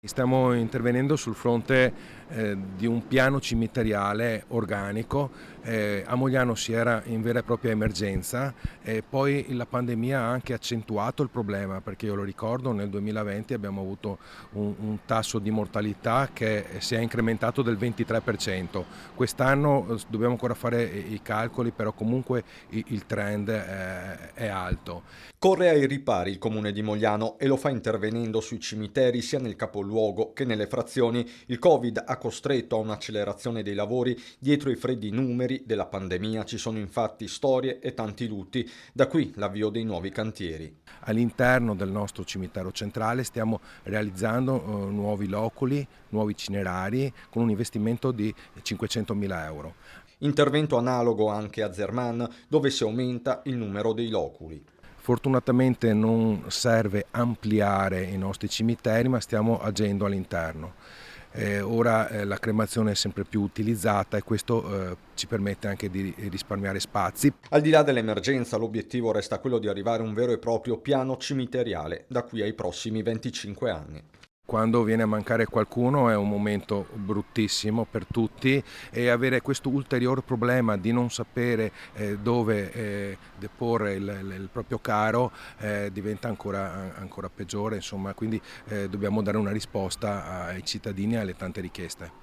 Stiamo intervenendo sul fronte di un piano cimiteriale organico. A Mogliano si era in vera e propria emergenza e poi la pandemia ha anche accentuato il problema, perché io lo ricordo, nel 2020 abbiamo avuto un tasso di mortalità che si è incrementato del 23%. Quest'anno dobbiamo ancora fare i calcoli, però comunque il trend è alto. Corre ai ripari il comune di Mogliano e lo fa intervenendo sui cimiteri sia nel capoluogo che nelle frazioni. Il Covid ha costretto a un'accelerazione dei lavori. Dietro i freddi numeri della pandemia ci sono infatti storie e tanti lutti. Da qui l'avvio dei nuovi cantieri. All'interno del nostro cimitero centrale stiamo realizzando nuovi loculi, nuovi cinerari con un investimento di 500.000 euro. Intervento analogo anche a Zerman, dove si aumenta il numero dei loculi. Fortunatamente non serve ampliare i nostri cimiteri, ma stiamo agendo all'interno. Ora la cremazione è sempre più utilizzata e questo ci permette anche di risparmiare spazi. Al di là dell'emergenza, l'obiettivo resta quello di arrivare a un vero e proprio piano cimiteriale da qui ai prossimi 25 anni. Quando viene a mancare qualcuno è un momento bruttissimo per tutti e avere questo ulteriore problema di non sapere dove deporre il proprio caro diventa ancora peggiore, insomma, quindi dobbiamo dare una risposta ai cittadini e alle tante richieste.